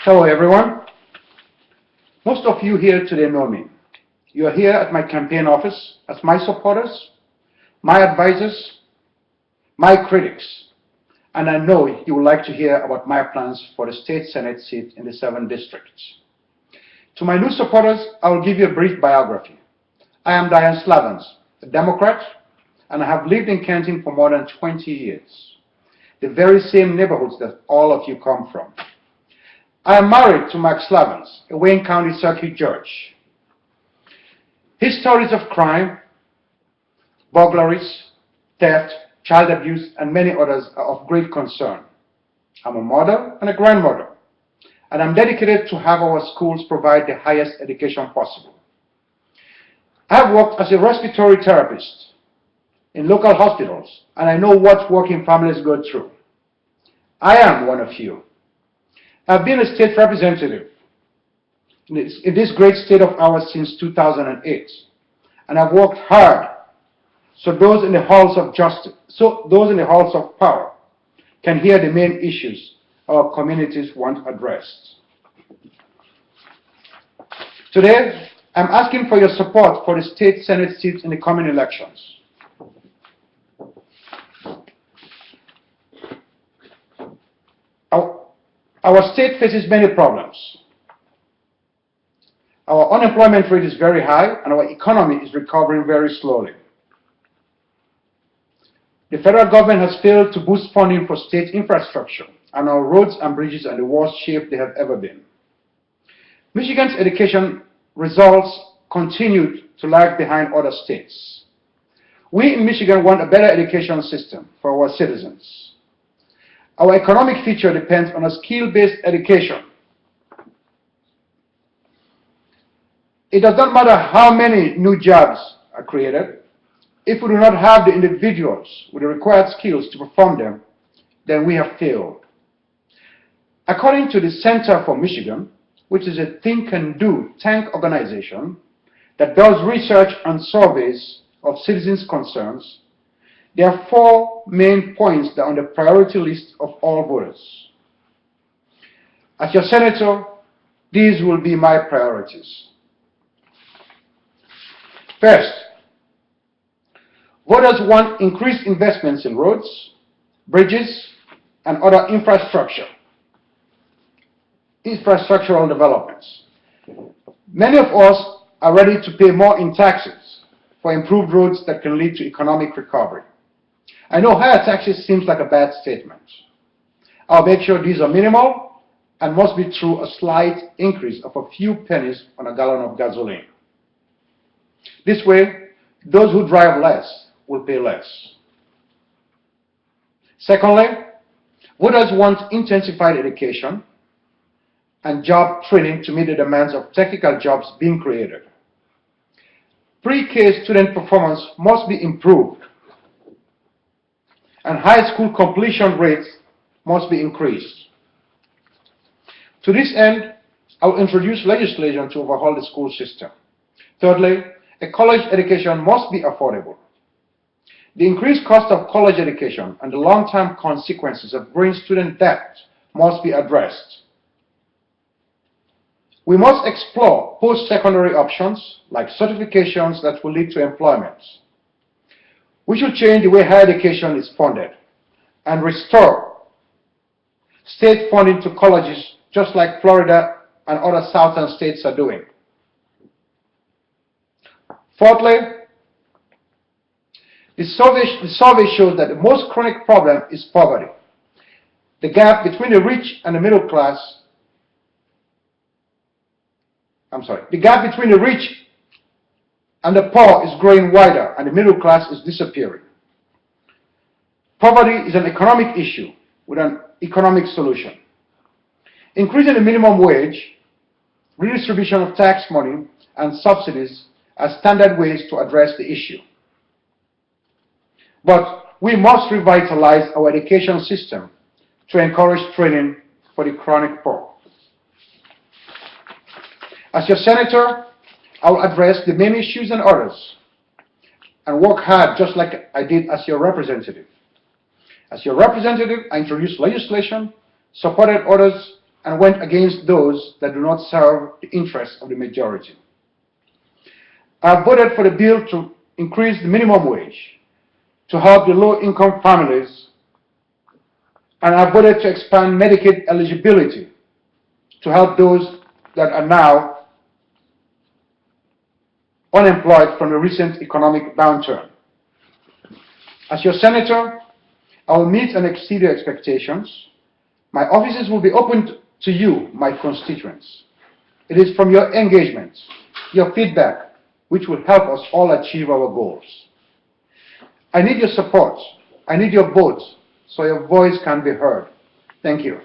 Hello everyone. Most of you here today know me. You are here at my campaign office as my supporters, my advisors, my critics, and I know you would like to hear about my plans for the state senate seat in the 7th district. To my new supporters, I will give you a brief biography. I am Diane Slavens, a Democrat, and I have lived in Kenton for more than 20 years, the very same neighborhoods that all of you come from. I am married to Max Slavens, a Wayne County Circuit Judge. His stories of crime, burglaries, theft, child abuse, and many others are of great concern. I'm a mother and a grandmother, and I'm dedicated to have our schools provide the highest education possible. I have worked as a respiratory therapist in local hospitals, and I know what working families go through. I am one of you. I've been a state representative in this great state of ours since 2008, and I've worked hard so those in the halls of justice, those in the halls of power can hear the main issues our communities want addressed. Today, I'm asking for your support for the state senate seats in the coming elections. Our state faces many problems. Our unemployment rate is very high and our economy is recovering very slowly. The federal government has failed to boost funding for state infrastructure, and our roads and bridges are in the worst shape they have ever been. Michigan's education results continue to lag behind other states. We in Michigan want a better education system for our citizens. Our economic future depends on a skill-based education. It does not matter how many new jobs are created. If we do not have the individuals with the required skills to perform them, then we have failed. According to the Center for Michigan, which is a think and do tank organization that does research and surveys of citizens' concerns, there are 4 main points that are on the priority list of all voters. As your senator, these will be my priorities. First, voters want increased investments in roads, bridges, and other infrastructural developments. Many of us are ready to pay more in taxes for improved roads that can lead to economic recovery. I know higher taxes seems like a bad statement. I'll make sure these are minimal and must be through a slight increase of a few pennies on a gallon of gasoline. This way, those who drive less will pay less. Secondly, voters want intensified education and job training to meet the demands of technical jobs being created. Pre-K student performance must be improved, and high school completion rates must be increased. To this end, I will introduce legislation to overhaul the school system. Thirdly, a college education must be affordable. The increased cost of college education and the long-term consequences of growing student debt must be addressed. We must explore post-secondary options like certifications that will lead to employment. We should change the way higher education is funded and restore state funding to colleges just like Florida and other southern states are doing. Fourthly, the survey shows that the most chronic problem is poverty. The gap between the rich and the middle class, the gap between the rich and the poor is growing wider and the middle class is disappearing. Poverty is an economic issue with an economic solution. Increasing the minimum wage, redistribution of tax money, and subsidies are standard ways to address the issue. But we must revitalize our education system to encourage training for the chronic poor. As your senator, I will address the main issues and others and work hard just like I did as your representative. As your representative, I introduced legislation, supported others, and went against those that do not serve the interests of the majority. I voted for the bill to increase the minimum wage to help the low-income families, and I voted to expand Medicaid eligibility to help those that are now unemployed from the recent economic downturn. As your senator, I will meet and exceed your expectations. My offices will be open to you, my constituents. It is from your engagement, your feedback, which will help us all achieve our goals. I need your support. I need your vote so your voice can be heard. Thank you.